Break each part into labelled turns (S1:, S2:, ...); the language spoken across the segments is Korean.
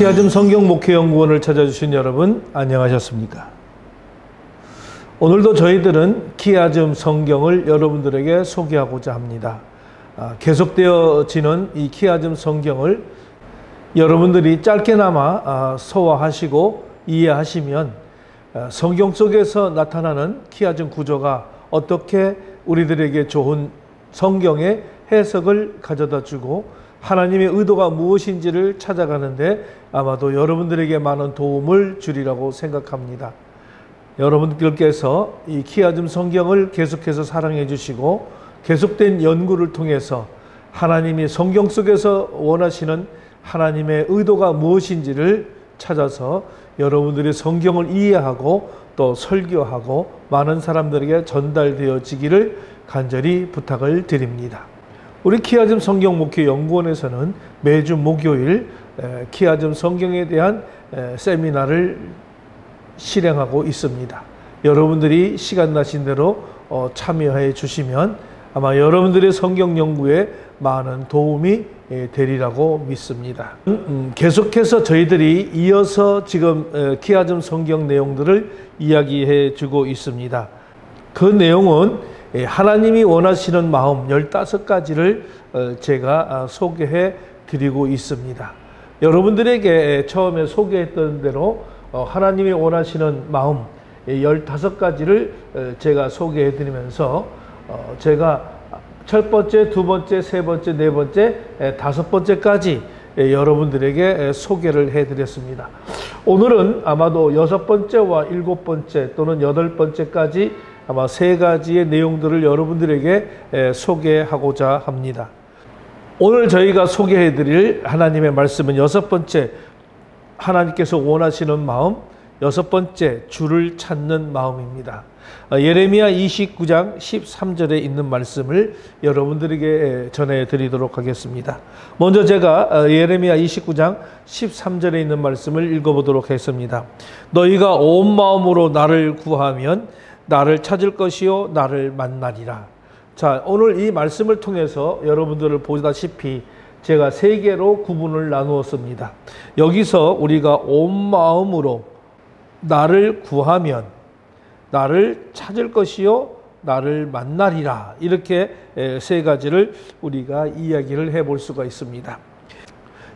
S1: 키아즘 성경 목회연구원을 찾아주신 여러분 안녕하셨습니까? 오늘도 저희들은 키아즘 성경을 여러분들에게 소개하고자 합니다. 계속되어지는 이 키아즘 성경을 여러분들이 짧게나마 소화하시고 이해하시면 성경 속에서 나타나는 키아즘 구조가 어떻게 우리들에게 좋은 성경의 해석을 가져다 주고 하나님의 의도가 무엇인지를 찾아가는데 아마도 여러분들에게 많은 도움을 주리라고 생각합니다. 여러분들께서 이 키아즘 성경을 계속해서 사랑해 주시고 계속된 연구를 통해서 하나님이 성경 속에서 원하시는 하나님의 의도가 무엇인지를 찾아서 여러분들이 성경을 이해하고 또 설교하고 많은 사람들에게 전달되어지기를 간절히 부탁을 드립니다. 우리 키아즘 성경 목회 연구원에서는 매주 목요일 키아즘 성경에 대한 세미나를 실행하고 있습니다. 여러분들이 시간 나신 대로 참여해 주시면 아마 여러분들의 성경 연구에 많은 도움이 되리라고 믿습니다. 계속해서 저희들이 이어서 지금 키아즘 성경 내용들을 이야기해 주고 있습니다. 그 내용은 하나님이 원하시는 마음 15가지를 제가 소개해 드리고 있습니다. 여러분들에게 처음에 소개했던 대로 하나님이 원하시는 마음 15가지를 제가 소개해 드리면서 제가 첫 번째, 두 번째, 세 번째, 네 번째, 다섯 번째까지 여러분들에게 소개를 해 드렸습니다. 오늘은 아마도 여섯 번째와 일곱 번째 또는 여덟 번째까지 아마 세 가지의 내용들을 여러분들에게 소개하고자 합니다. 오늘 저희가 소개해 드릴 하나님의 말씀은 여섯 번째, 하나님께서 원하시는 마음, 여섯 번째, 주를 찾는 마음입니다. 예레미야 29장 13절에 있는 말씀을 여러분들에게 전해 드리도록 하겠습니다. 먼저 제가 예레미야 29장 13절에 있는 말씀을 읽어보도록 하겠습니다. 너희가 온 마음으로 나를 구하면 나를 찾을 것이요 나를 만나리라. 자, 오늘 이 말씀을 통해서 여러분들을 보다시피 제가 세 개로 구분을 나누었습니다. 여기서 우리가 온 마음으로 나를 구하면 나를 찾을 것이요 나를 만나리라. 이렇게 세 가지를 우리가 이야기를 해볼 수가 있습니다.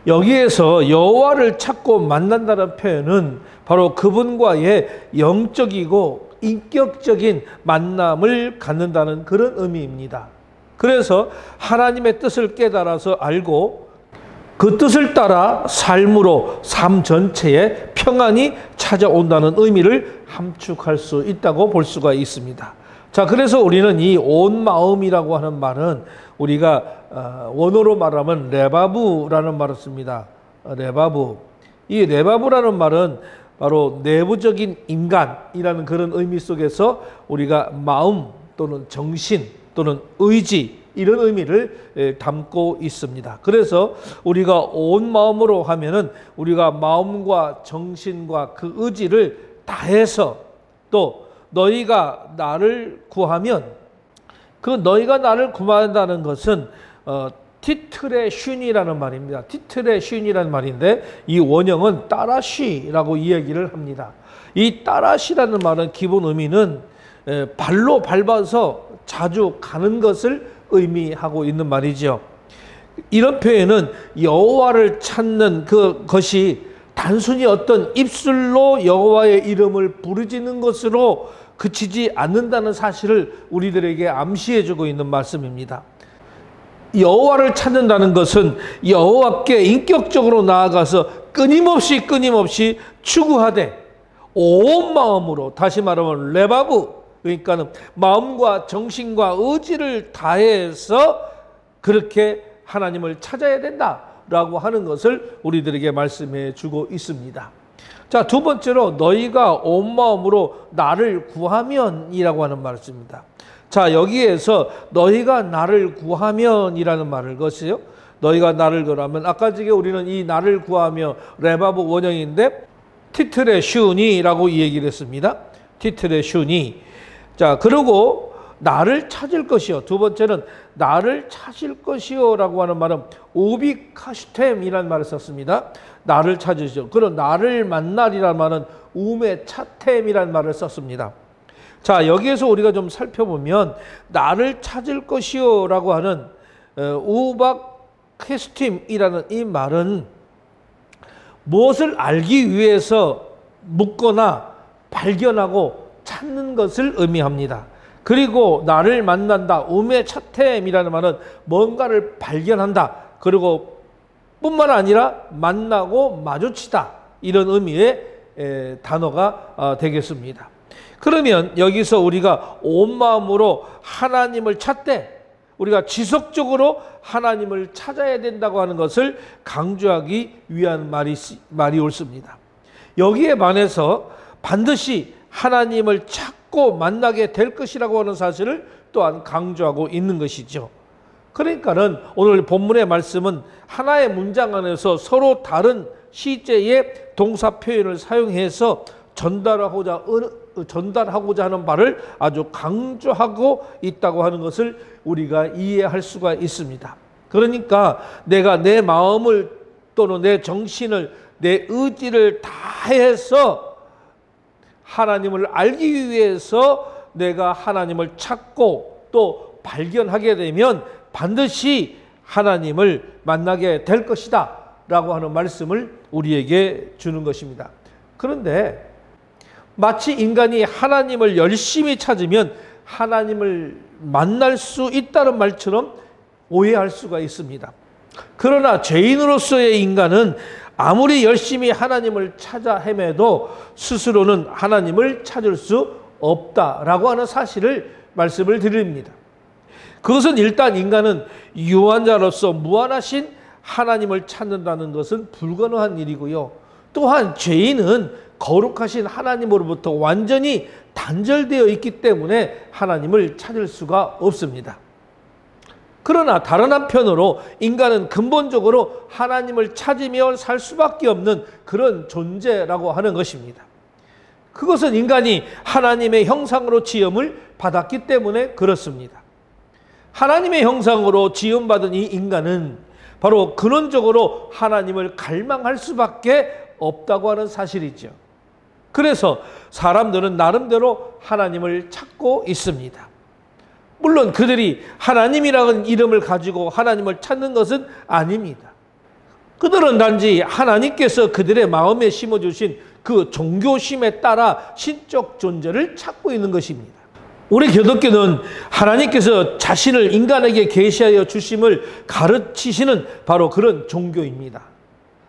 S1: 여기에서 여호와를 찾고 만난다는 표현은 바로 그분과의 영적이고 인격적인 만남을 갖는다는 그런 의미입니다. 그래서 하나님의 뜻을 깨달아서 알고 그 뜻을 따라 삶으로 삶 전체에 평안이 찾아온다는 의미를 함축할 수 있다고 볼 수가 있습니다. 자, 그래서 우리는 이 온 마음이라고 하는 말은 우리가 원어로 말하면 레바브라는 말을 씁니다. 레바브. 이 레바브라는 말은 바로 내부적인 인간이라는 그런 의미 속에서 우리가 마음 또는 정신 또는 의지 이런 의미를 담고 있습니다. 그래서 우리가 온 마음으로 하면은 우리가 마음과 정신과 그 의지를 다해서 또 너희가 나를 구하면 그 너희가 나를 구한다는 것은 티틀의 슌이라는 말입니다. 티틀의 슌이라는 말인데 이 원형은 따라쉬라고 이야기를 합니다. 이 따라쉬라는 말은 기본 의미는 발로 밟아서 자주 가는 것을 의미하고 있는 말이죠. 이런 표현은 여호와를 찾는 그것이 단순히 어떤 입술로 여호와의 이름을 부르짖는 것으로 그치지 않는다는 사실을 우리들에게 암시해주고 있는 말씀입니다. 여호와를 찾는다는 것은 여호와께 인격적으로 나아가서 끊임없이 추구하되 온 마음으로, 다시 말하면 레바브, 그러니까 마음과 정신과 의지를 다해서 그렇게 하나님을 찾아야 된다라고 하는 것을 우리들에게 말씀해 주고 있습니다. 자, 두 번째로 너희가 온 마음으로 나를 구하면이라고 하는 말씀입니다. 자, 여기에서 너희가 나를 구하면이라는 말을 것이요. 너희가 나를 구하면 아까 전에 우리는 이 나를 구하며 레바브 원형인데 티틀의 슌이라고 이 얘기를 했습니다. 티틀의 슌이. 자, 그리고 나를 찾을 것이요. 두 번째는 나를 찾을 것이요 라고 하는 말은 오비카시템이라는 말을 썼습니다. 나를 찾으시오. 그런 나를 만나리라는 말은 우메 차템이라는 말을 썼습니다. 자, 여기에서 우리가 좀 살펴보면 나를 찾을 것이요 라고 하는 우박 퀘스팀이라는 이 말은 무엇을 알기 위해서 묻거나 발견하고 찾는 것을 의미합니다. 그리고 나를 만난다. 우메 차템이라는 말은 뭔가를 발견한다. 그리고 뿐만 아니라 만나고 마주치다. 이런 의미의 단어가 되겠습니다. 그러면 여기서 우리가 온 마음으로 하나님을 찾되 우리가 지속적으로 하나님을 찾아야 된다고 하는 것을 강조하기 위한 말이 옳습니다. 여기에 반해서 반드시 하나님을 찾고 만나게 될 것이라고 하는 사실을 또한 강조하고 있는 것이죠. 그러니까는 오늘 본문의 말씀은 하나의 문장 안에서 서로 다른 시제의 동사 표현을 사용해서 전달하고자 하는 바를 아주 강조하고 있다고 하는 것을 우리가 이해할 수가 있습니다. 그러니까 내가 내 마음을 또는 내 정신을 내 의지를 다해서 하나님을 알기 위해서 내가 하나님을 찾고 또 발견하게 되면 반드시 하나님을 만나게 될 것이다 라고 하는 말씀을 우리에게 주는 것입니다. 그런데 마치 인간이 하나님을 열심히 찾으면 하나님을 만날 수 있다는 말처럼 오해할 수가 있습니다. 그러나 죄인으로서의 인간은 아무리 열심히 하나님을 찾아 헤매도 스스로는 하나님을 찾을 수 없다라고 하는 사실을 말씀을 드립니다. 그것은 일단 인간은 유한자로서 무한하신 하나님을 찾는다는 것은 불가능한 일이고요. 또한 죄인은 거룩하신 하나님으로부터 완전히 단절되어 있기 때문에 하나님을 찾을 수가 없습니다. 그러나 다른 한편으로 인간은 근본적으로 하나님을 찾으며 살 수밖에 없는 그런 존재라고 하는 것입니다. 그것은 인간이 하나님의 형상으로 지음을 받았기 때문에 그렇습니다. 하나님의 형상으로 지음받은 이 인간은 바로 근원적으로 하나님을 갈망할 수밖에 없다고 하는 사실이죠. 그래서 사람들은 나름대로 하나님을 찾고 있습니다. 물론 그들이 하나님이라는 이름을 가지고 하나님을 찾는 것은 아닙니다. 그들은 단지 하나님께서 그들의 마음에 심어주신 그 종교심에 따라 신적 존재를 찾고 있는 것입니다. 우리 기독교는 하나님께서 자신을 인간에게 계시하여 주심을 가르치시는 바로 그런 종교입니다.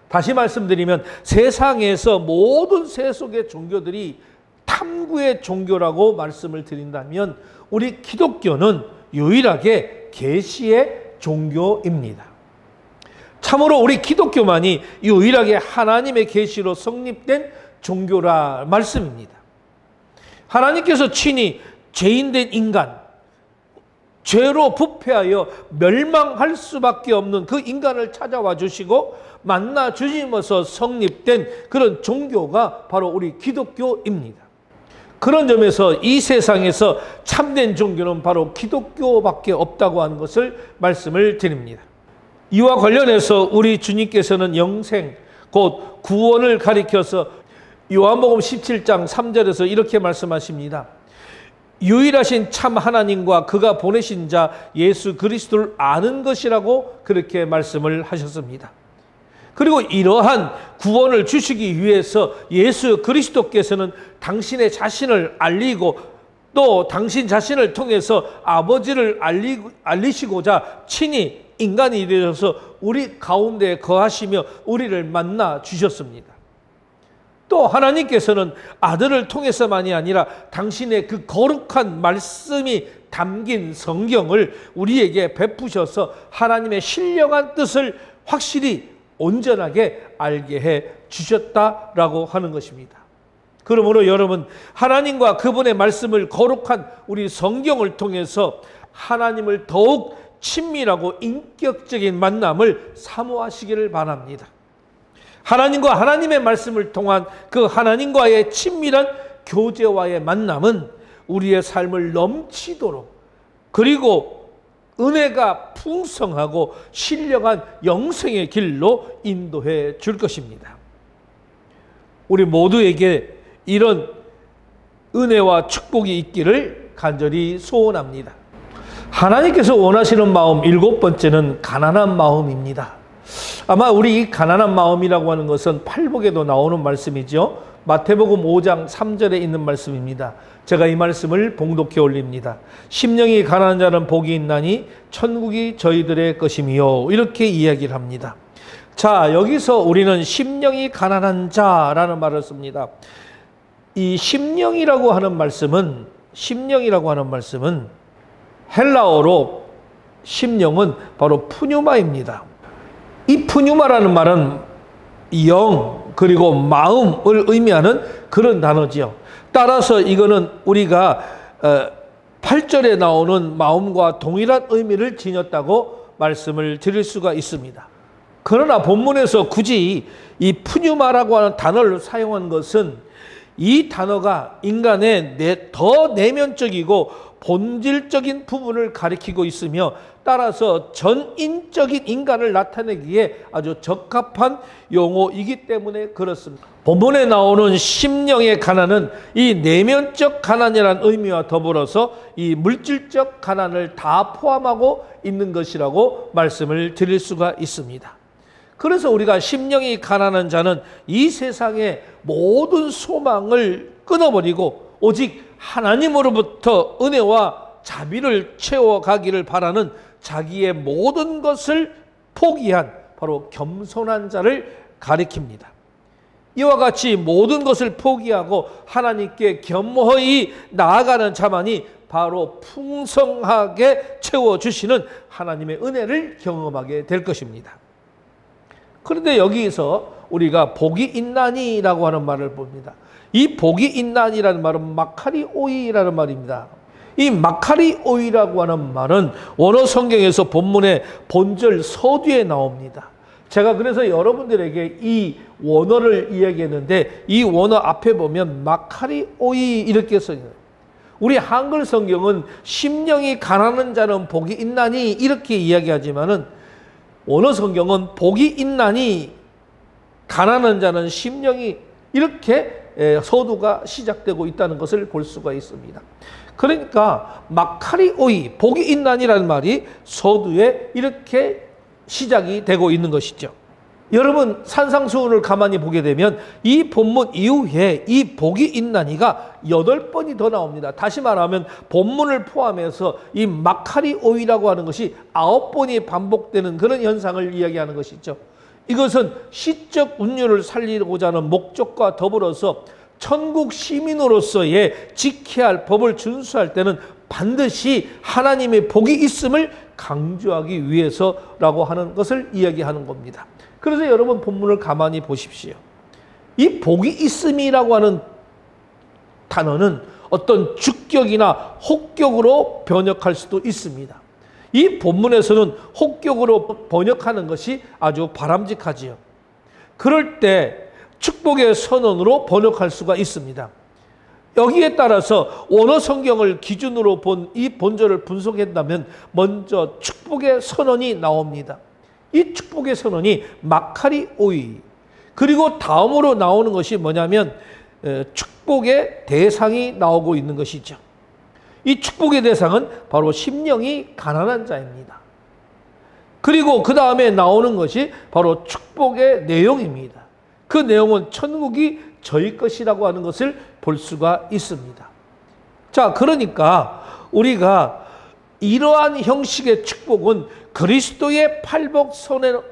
S1: 다시 말씀드리면 세상에서 모든 세속의 종교들이 탐구의 종교라고 말씀을 드린다면 우리 기독교는 유일하게 계시의 종교입니다. 참으로 우리 기독교만이 유일하게 하나님의 계시로 성립된 종교라 말씀입니다. 하나님께서 친히 죄인된 인간, 죄로 부패하여 멸망할 수밖에 없는 그 인간을 찾아와 주시고 만나 주심으로써 성립된 그런 종교가 바로 우리 기독교입니다. 그런 점에서 이 세상에서 참된 종교는 바로 기독교밖에 없다고 하는 것을 말씀을 드립니다. 이와 관련해서 우리 주님께서는 영생, 곧 구원을 가리켜서 요한복음 17장 3절에서 이렇게 말씀하십니다. 유일하신 참 하나님과 그가 보내신 자 예수 그리스도를 아는 것이라고 그렇게 말씀을 하셨습니다. 그리고 이러한 구원을 주시기 위해서 예수 그리스도께서는 당신의 자신을 알리고 또 당신 자신을 통해서 아버지를 알리시고자 친히 인간이 되셔서 우리 가운데 거하시며 우리를 만나 주셨습니다. 또 하나님께서는 아들을 통해서만이 아니라 당신의 그 거룩한 말씀이 담긴 성경을 우리에게 베푸셔서 하나님의 신령한 뜻을 확실히 온전하게 알게 해 주셨다라고 하는 것입니다. 그러므로 여러분, 하나님과 그분의 말씀을 거룩한 우리 성경을 통해서 하나님을 더욱 친밀하고 인격적인 만남을 사모하시기를 바랍니다. 하나님과 하나님의 말씀을 통한 그 하나님과의 친밀한 교제와의 만남은 우리의 삶을 넘치도록 그리고 은혜가 풍성하고 신령한 영생의 길로 인도해 줄 것입니다. 우리 모두에게 이런 은혜와 축복이 있기를 간절히 소원합니다. 하나님께서 원하시는 마음 7번째는 가난한 마음입니다. 아마 우리 이 가난한 마음이라고 하는 것은 팔복에도 나오는 말씀이죠. 마태복음 5장 3절에 있는 말씀입니다. 제가 이 말씀을 봉독해 올립니다. 심령이 가난한 자는 복이 있나니 천국이 저희들의 것이며, 이렇게 이야기를 합니다. 자, 여기서 우리는 심령이 가난한 자라는 말을 씁니다. 이 심령이라고 하는 말씀은 헬라어로 심령은 바로 푸뉴마입니다. 이 푸뉴마라는 말은 영 그리고 마음을 의미하는 그런 단어지요. 따라서 이거는 우리가 8절에 나오는 마음과 동일한 의미를 지녔다고 말씀을 드릴 수가 있습니다. 그러나 본문에서 굳이 이 푸뉴마라고 하는 단어를 사용한 것은 이 단어가 인간의 더 내면적이고 본질적인 부분을 가리키고 있으며, 따라서 전인적인 인간을 나타내기에 아주 적합한 용어이기 때문에 그렇습니다. 본문에 나오는 심령의 가난은 이 내면적 가난이라는 의미와 더불어서 이 물질적 가난을 다 포함하고 있는 것이라고 말씀을 드릴 수가 있습니다. 그래서 우리가 심령이 가난한 자는 이 세상의 모든 소망을 끊어버리고 오직 하나님으로부터 은혜와 자비를 채워가기를 바라는 자기의 모든 것을 포기한 바로 겸손한 자를 가리킵니다. 이와 같이 모든 것을 포기하고 하나님께 겸허히 나아가는 자만이 바로 풍성하게 채워주시는 하나님의 은혜를 경험하게 될 것입니다. 그런데 여기서 우리가 복이 있나니라고 하는 말을 봅니다. 이 복이 있나니라는 말은 마카리오이라는 말입니다. 이 마카리오이라고 하는 말은 원어 성경에서 본문의 본절 서두에 나옵니다. 제가 그래서 여러분들에게 이 원어를 이야기했는데, 이 원어 앞에 보면 마카리오이 이렇게 써있어요. 우리 한글 성경은 심령이 가난한 자는 복이 있나니 이렇게 이야기하지만은 원어 성경은 복이 있나니 가난한 자는 심령이 이렇게 서두가 시작되고 있다는 것을 볼 수가 있습니다. 그러니까 마카리오이, 복이 있나니라는 말이 서두에 이렇게 시작이 되고 있는 것이죠. 여러분, 산상수훈을 가만히 보게 되면 이 본문 이후에 이 복이 있나니가 8번이 더 나옵니다. 다시 말하면 본문을 포함해서 이 마카리오이라고 하는 것이 9번이 반복되는 그런 현상을 이야기하는 것이죠. 이것은 시적 운율을 살리고자 하는 목적과 더불어서 천국 시민으로서의 지켜야 할 법을 준수할 때는 반드시 하나님의 복이 있음을 강조하기 위해서라고 하는 것을 이야기하는 겁니다. 그래서 여러분, 본문을 가만히 보십시오. 이 복이 있음이라고 하는 단어는 어떤 주격이나 혹격으로 번역할 수도 있습니다. 이 본문에서는 혹격으로 번역하는 것이 아주 바람직하지요. 그럴 때 축복의 선언으로 번역할 수가 있습니다. 여기에 따라서 원어 성경을 기준으로 본 이 본절을 분석한다면 먼저 축복의 선언이 나옵니다. 이 축복의 선언이 마카리오이, 그리고 다음으로 나오는 것이 뭐냐면 축복의 대상이 나오고 있는 것이죠. 이 축복의 대상은 바로 심령이 가난한 자입니다. 그리고 그 다음에 나오는 것이 바로 축복의 내용입니다. 그 내용은 천국이 저희 것이라고 하는 것을 볼 수가 있습니다. 자, 그러니까 우리가 이러한 형식의 축복은 그리스도의 팔복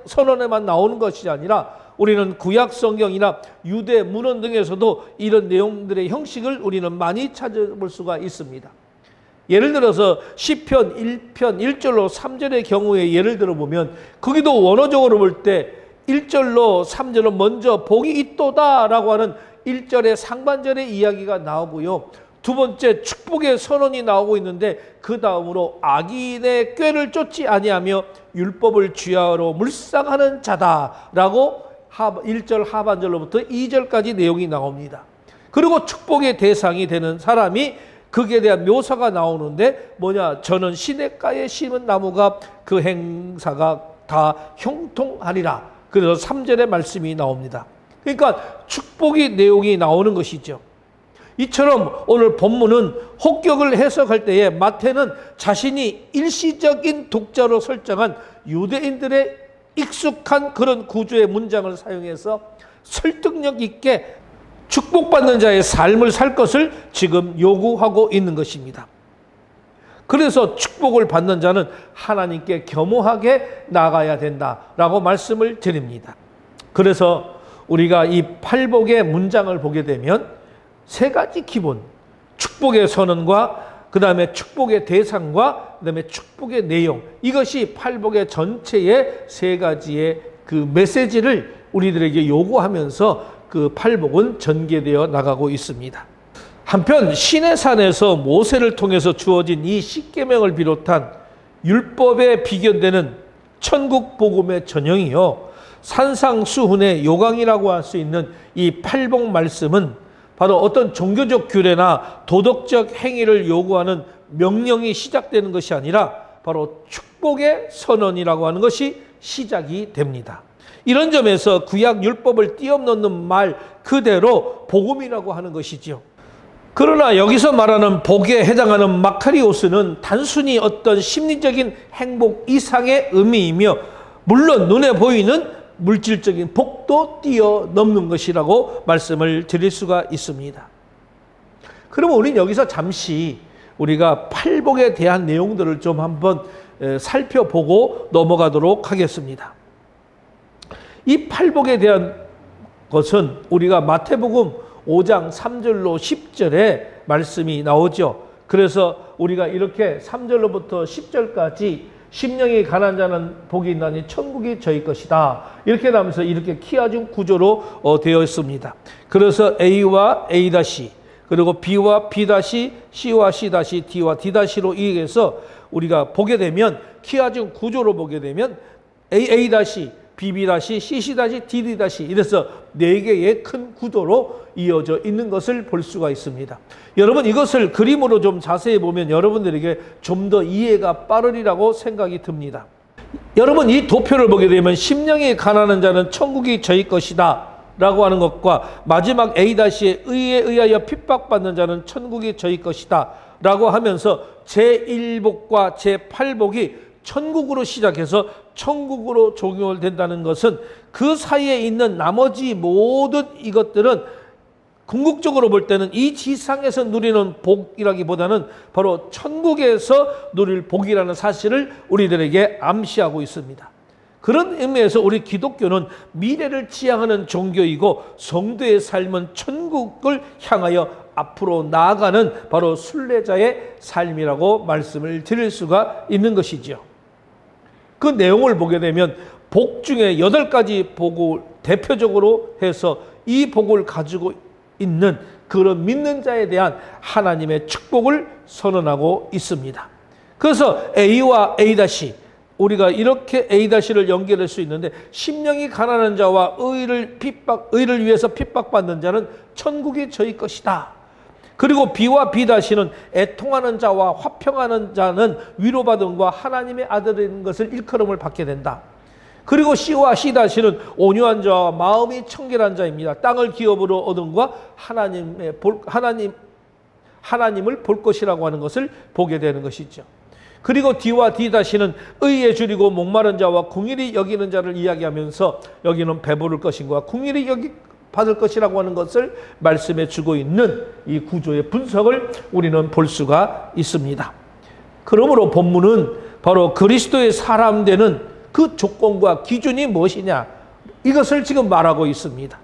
S1: 선언에만 나오는 것이 아니라 우리는 구약 성경이나 유대 문헌 등에서도 이런 내용들의 형식을 우리는 많이 찾아볼 수가 있습니다. 예를 들어서 시편 1편 1절로 3절의 경우에 예를 들어 보면, 거기도 원어적으로 볼 때 1절로 3절은 먼저 복이 있도다 라고 하는 1절의 상반절의 이야기가 나오고요. 두 번째 축복의 선언이 나오고 있는데, 그 다음으로 악인의 꾀를 쫓지 아니하며 율법을 쥐하러 물상하는 자다라고 1절 하반절로부터 2절까지 내용이 나옵니다. 그리고 축복의 대상이 되는 사람이 거기에 대한 묘사가 나오는데 뭐냐? 저는 시냇가에 심은 나무가 그 행사가 다 형통하리라. 그래서 3절의 말씀이 나옵니다. 그러니까 축복의 내용이 나오는 것이죠. 이처럼 오늘 본문은 혹격을 해석할 때에 마태는 자신이 일시적인 독자로 설정한 유대인들의 익숙한 그런 구조의 문장을 사용해서 설득력 있게 축복받는 자의 삶을 살 것을 지금 요구하고 있는 것입니다. 그래서 축복을 받는 자는 하나님께 겸허하게 나가야 된다라고 말씀을 드립니다. 그래서 우리가 이 팔복의 문장을 보게 되면 세 가지 기본, 축복의 선언과 그 다음에 축복의 대상과 그 다음에 축복의 내용, 이것이 팔복의 전체의 세 가지의 그 메시지를 우리들에게 요구하면서 그 팔복은 전개되어 나가고 있습니다. 한편 시내산에서 모세를 통해서 주어진 이 십계명을 비롯한 율법에 비견되는 천국 복음의 전형이요, 산상수훈의 요강이라고 할 수 있는 이 팔복 말씀은 바로 어떤 종교적 규례나 도덕적 행위를 요구하는 명령이 시작되는 것이 아니라 바로 축복의 선언이라고 하는 것이 시작이 됩니다. 이런 점에서 구약 율법을 뛰어넘는 말 그대로 복음이라고 하는 것이지요. 그러나 여기서 말하는 복에 해당하는 마카리오스는 단순히 어떤 심리적인 행복 이상의 의미이며, 물론 눈에 보이는 물질적인 복도 뛰어넘는 것이라고 말씀을 드릴 수가 있습니다. 그러면 우리는 여기서 잠시 우리가 팔복에 대한 내용들을 좀 한번 살펴보고 넘어가도록 하겠습니다. 이 팔복에 대한 것은 우리가 마태복음 5장 3절로 10절에 말씀이 나오죠. 그래서 우리가 이렇게 3절로부터 10절까지 심령이 가난한 자는 복이 있나니 천국이 저희 것이다, 이렇게 나오면서 이렇게 키워준 구조로 되어 있습니다. 그래서 A와 A-, 그리고 B와 B-, C와 C-, D와 D-로 이해해서 우리가 보게 되면, 키워준 구조로 보게 되면 A-, B-, C-, D-, 이래서 4개의 큰 구도로 이어져 있는 것을 볼 수가 있습니다. 여러분, 이것을 그림으로 좀 자세히 보면 여러분들에게 좀 더 이해가 빠르리라고 생각이 듭니다. 여러분, 이 도표를 보게 되면 심령이 가난한 자는 천국이 저희 것이다 라고 하는 것과 마지막 A-의 의에 의하여 핍박받는 자는 천국이 저희 것이다 라고 하면서 제1복과 제8복이 천국으로 시작해서 천국으로 적용을 된다는 것은 그 사이에 있는 나머지 모든 이것들은 궁극적으로 볼 때는 이 지상에서 누리는 복이라기보다는 바로 천국에서 누릴 복이라는 사실을 우리들에게 암시하고 있습니다. 그런 의미에서 우리 기독교는 미래를 지향하는 종교이고, 성도의 삶은 천국을 향하여 앞으로 나아가는 바로 순례자의 삶이라고 말씀을 드릴 수가 있는 것이죠. 그 내용을 보게 되면 복 중에 8가지 복을 대표적으로 해서 이 복을 가지고 있는 그런 믿는 자에 대한 하나님의 축복을 선언하고 있습니다. 그래서 A와 A-, 우리가 이렇게 A-를 연결할 수 있는데, 심령이 가난한 자와 의를 위해서 핍박받는 자는 천국이 저희 것이다. 그리고 B와 B-는 애통하는 자와 화평하는 자는 위로받음과 하나님의 아들인 것을 일컬음을 받게 된다. 그리고 C와 C-는 온유한 자와 마음이 청결한 자입니다. 땅을 기업으로 얻음과 하나님을 볼 것이라고 하는 것을 보게 되는 것이죠. 그리고 D와 D-는 의에 줄이고 목마른 자와 궁일이 여기는 자를 이야기하면서 여기는 배부를 것인가 궁일이 받을 것이라고 하는 것을 말씀해 주고 있는 이 구조의 분석을 우리는 볼 수가 있습니다. 그러므로 본문은 바로 그리스도의 사람 되는 그 조건과 기준이 무엇이냐, 이것을 지금 말하고 있습니다.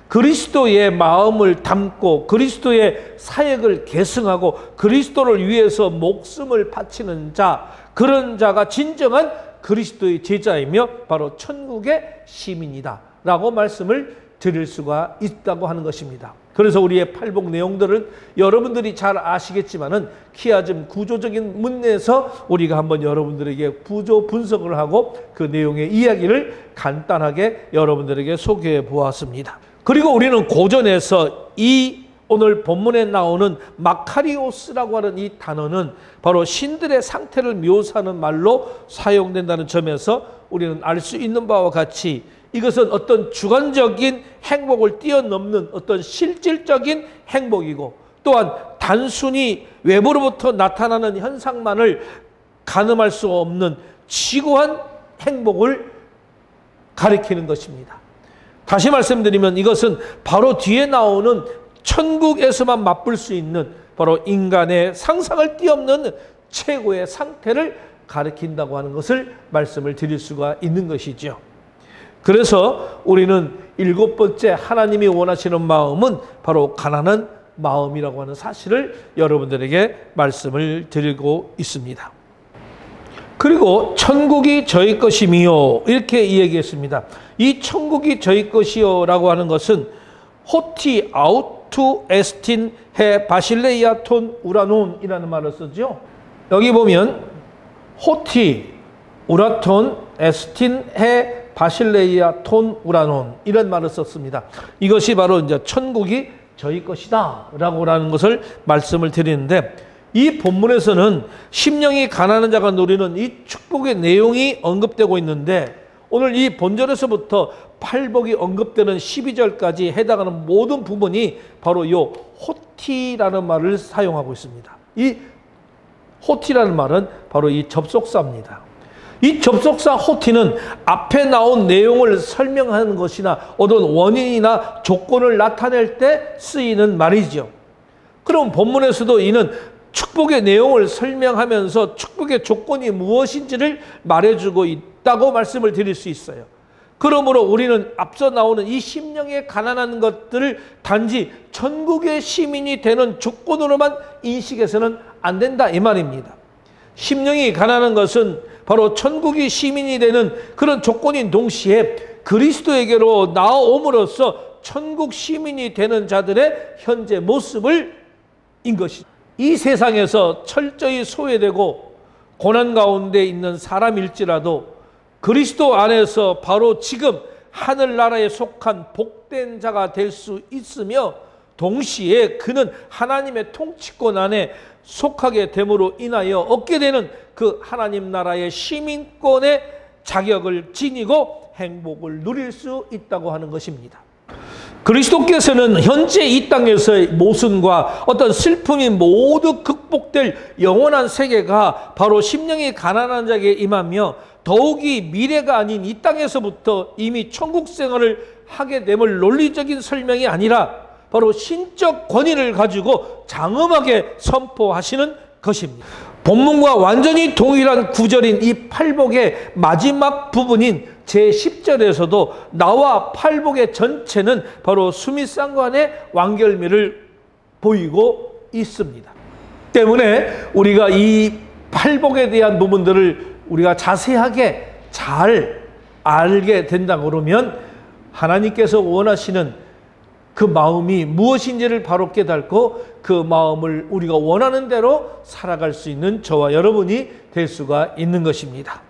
S1: 그리스도의 마음을 담고 그리스도의 사역을 계승하고 그리스도를 위해서 목숨을 바치는 자, 그런 자가 진정한 그리스도의 제자이며 바로 천국의 시민이다 라고 말씀을 드릴 수가 있다고 하는 것입니다. 그래서 우리의 팔복 내용들은 여러분들이 잘 아시겠지만은 키아즘 구조적인 문내에서 우리가 한번 여러분들에게 구조 분석을 하고 그 내용의 이야기를 간단하게 여러분들에게 소개해 보았습니다. 그리고 우리는 고전에서 이 오늘 본문에 나오는 마카리오스라고 하는 이 단어는 바로 신들의 상태를 묘사하는 말로 사용된다는 점에서 우리는 알 수 있는 바와 같이 이것은 어떤 주관적인 행복을 뛰어넘는 어떤 실질적인 행복이고, 또한 단순히 외부로부터 나타나는 현상만을 가늠할 수 없는 지구한 행복을 가리키는 것입니다. 다시 말씀드리면 이것은 바로 뒤에 나오는 천국에서만 맛볼 수 있는 바로 인간의 상상을 뛰어넘는 최고의 상태를 가리킨다고 하는 것을 말씀을 드릴 수가 있는 것이죠. 그래서 우리는 7번째 하나님이 원하시는 마음은 바로 가난한 마음이라고 하는 사실을 여러분들에게 말씀을 드리고 있습니다. 그리고 천국이 저희 것이미요 이렇게 이야기했습니다. 이 천국이 저희 것이요 라고 하는 것은 호티 아우투 에스틴 헤 바실레이아 톤 우라논이라는 말을 쓰죠. 여기 보면 호티 우라톤 에스틴 헤 바실레이아 톤 우라논 이런 말을 썼습니다. 이것이 바로 이제 천국이 저희 것이다 라고 하는 것을 말씀을 드리는데, 이 본문에서는 심령이 가난한 자가 누리는 이 축복의 내용이 언급되고 있는데, 오늘 이 본절에서부터 팔복이 언급되는 12절까지 해당하는 모든 부분이 바로 이 호티라는 말을 사용하고 있습니다. 이 호티라는 말은 바로 이 접속사입니다. 이 접속사 호티는 앞에 나온 내용을 설명하는 것이나 어떤 원인이나 조건을 나타낼 때 쓰이는 말이죠. 그럼 본문에서도 이는 축복의 내용을 설명하면서 축복의 조건이 무엇인지를 말해주고 있다고 말씀을 드릴 수 있어요. 그러므로 우리는 앞서 나오는 이 심령의 가난한 것들을 단지 천국의 시민이 되는 조건으로만 인식해서는 안 된다 이 말입니다. 심령이 가난한 것은 바로 천국의 시민이 되는 그런 조건인 동시에 그리스도에게로 나아옴으로써 천국 시민이 되는 자들의 현재 모습을 인 것이죠. 이 세상에서 철저히 소외되고 고난 가운데 있는 사람일지라도 그리스도 안에서 바로 지금 하늘나라에 속한 복된 자가 될 수 있으며, 동시에 그는 하나님의 통치권 안에 속하게 됨으로 인하여 얻게 되는 그 하나님 나라의 시민권의 자격을 지니고 행복을 누릴 수 있다고 하는 것입니다. 그리스도께서는 현재 이 땅에서의 모순과 어떤 슬픔이 모두 극복될 영원한 세계가 바로 심령이 가난한 자에게 임하며, 더욱이 미래가 아닌 이 땅에서부터 이미 천국 생활을 하게 됨을 논리적인 설명이 아니라 바로 신적 권위를 가지고 장엄하게 선포하시는 것입니다. 본문과 완전히 동일한 구절인 이 팔복의 마지막 부분인 제10절에서도 나와 팔복의 전체는 바로 수미상관의 완결미를 보이고 있습니다. 때문에 우리가 이 팔복에 대한 부분들을 우리가 자세하게 잘 알게 된다 그러면 하나님께서 원하시는 그 마음이 무엇인지를 바로 깨닫고 그 마음을 우리가 원하는 대로 살아갈 수 있는 저와 여러분이 될 수가 있는 것입니다.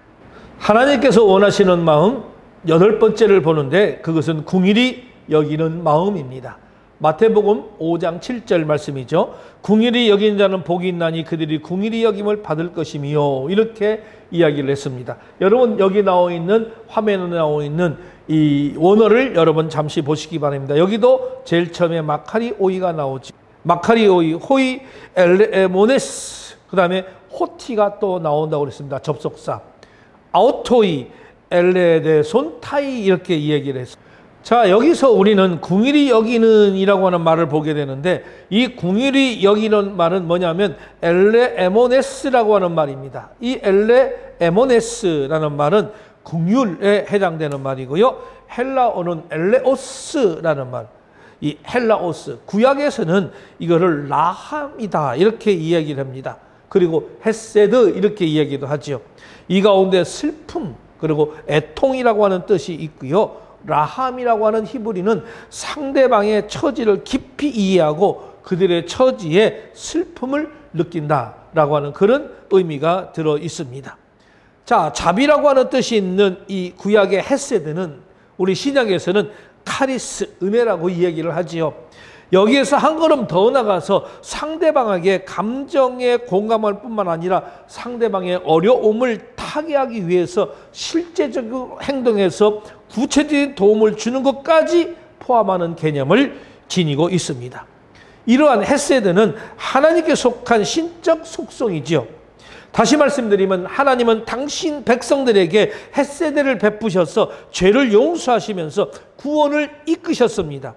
S1: 하나님께서 원하시는 마음 8번째를 보는데, 그것은 궁일이 여기는 마음입니다. 마태복음 5장 7절 말씀이죠. 궁일이 여기는 자는 복이 있나니 그들이 궁일이 여김을 받을 것이며, 이렇게 이야기를 했습니다. 여러분 여기 나와 있는 화면에 나와 있는 이 원어를 여러분 잠시 보시기 바랍니다. 여기도 제일 처음에 마카리오이가 나오죠. 마카리오이, 호이, 엘레모네스, 그 다음에 호티가 또 나온다고 그랬습니다. 접속사. 아우토이, 엘레데손, 타이 이렇게 이야기를 했습니다. 자, 여기서 우리는 궁일이 여기는 이라고 하는 말을 보게 되는데, 이 궁일이 여기는 말은 뭐냐면 엘레에모네스라고 하는 말입니다. 이 엘레에모네스라는 말은 궁율에 해당되는 말이고요. 헬라어는 엘레오스라는 말. 이 헬라오스, 구약에서는 이거를 라함이다 이렇게 이야기를 합니다. 그리고 헤세드 이렇게 이야기도 하죠. 이 가운데 슬픔 그리고 애통이라고 하는 뜻이 있고요. 라함이라고 하는 히브리는 상대방의 처지를 깊이 이해하고 그들의 처지에 슬픔을 느낀다라고 하는 그런 의미가 들어 있습니다. 자, 자비라고 하는 뜻이 있는 이 구약의 헤세드는 우리 신약에서는 카리스, 은혜라고 이야기를 하지요. 여기에서 한 걸음 더 나가서 상대방에게 감정에 공감할 뿐만 아니라 상대방의 어려움을 타개하기 위해서 실제적으로 행동해서 구체적인 도움을 주는 것까지 포함하는 개념을 지니고 있습니다. 이러한 헤세드는 하나님께 속한 신적 속성이지요. 다시 말씀드리면 하나님은 당신 백성들에게 헤세드를 베푸셔서 죄를 용서하시면서 구원을 이끄셨습니다.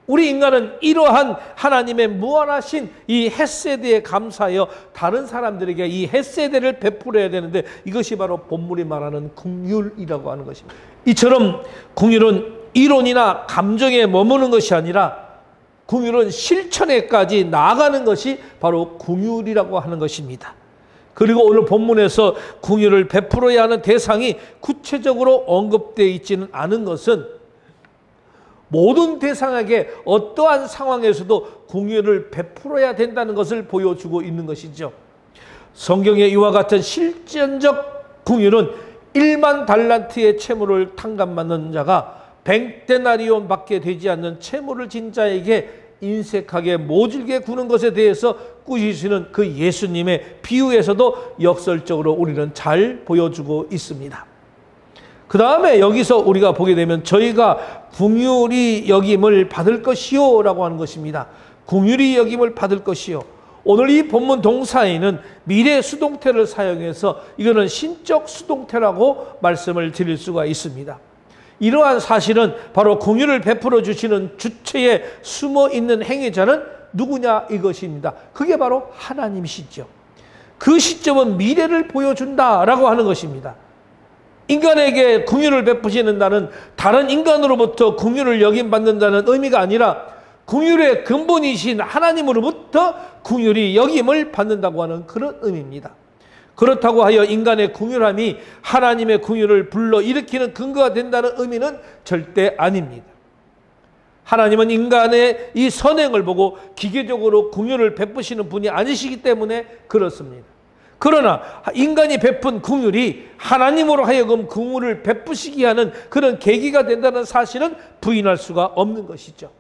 S1: 우리 인간은 이러한 하나님의 무한하신 이 헤세드에 감사하여 다른 사람들에게 이 헤세드를 베풀어야 되는데, 이것이 바로 본문이 말하는 긍휼이라고 하는 것입니다. 이처럼 긍휼은 이론이나 감정에 머무는 것이 아니라 긍휼은 실천에까지 나아가는 것이 바로 긍휼이라고 하는 것입니다. 그리고 오늘 본문에서 긍휼을 베풀어야 하는 대상이 구체적으로 언급되어 있지는 않은 것은 모든 대상에게 어떠한 상황에서도 긍휼을 베풀어야 된다는 것을 보여주고 있는 것이죠. 성경의 이와 같은 실전적 긍휼은 1만 달란트의 채무를 탕감받는 자가 100데나리온 밖에 되지 않는 채무를 진 자에게 인색하게 모질게 구는 것에 대해서 꾸짖으시는 그 예수님의 비유에서도 역설적으로 우리는 잘 보여주고 있습니다. 그 다음에 여기서 우리가 보게 되면 저희가 긍휼히 여김을 받을 것이요 라고 하는 것입니다. 긍휼히 여김을 받을 것이요. 오늘 이 본문 동사에는 미래 수동태를 사용해서 이거는 신적 수동태라고 말씀을 드릴 수가 있습니다. 이러한 사실은 바로 긍휼을 베풀어 주시는 주체에 숨어 있는 행위자는 누구냐 이것입니다. 그게 바로 하나님이시죠. 그 시점은 미래를 보여준다라고 하는 것입니다. 인간에게 긍휼을 베푸시는다는 다른 인간으로부터 긍휼을 여김받는다는 의미가 아니라 긍휼의 근본이신 하나님으로부터 긍휼이 여김을 받는다고 하는 그런 의미입니다. 그렇다고 하여 인간의 긍휼함이 하나님의 긍휼을 불러일으키는 근거가 된다는 의미는 절대 아닙니다. 하나님은 인간의 이 선행을 보고 기계적으로 긍휼을 베푸시는 분이 아니시기 때문에 그렇습니다. 그러나 인간이 베푼 긍휼이 하나님으로 하여금 긍휼을 베푸시게 하는 그런 계기가 된다는 사실은 부인할 수가 없는 것이죠.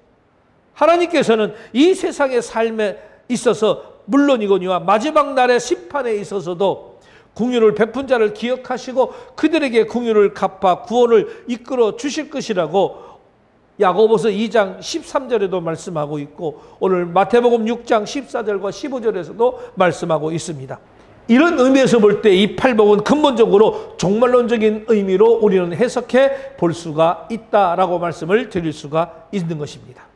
S1: 하나님께서는 이 세상의 삶에 있어서 물론이거니와 마지막 날의 심판에 있어서도 긍휼을 베푼 자를 기억하시고 그들에게 긍휼을 갚아 구원을 이끌어 주실 것이라고 야고보서 2장 13절에도 말씀하고 있고 오늘 마태복음 6장 14절과 15절에서도 말씀하고 있습니다. 이런 의미에서 볼 때 이 팔복은 근본적으로 종말론적인 의미로 우리는 해석해 볼 수가 있다라고 말씀을 드릴 수가 있는 것입니다.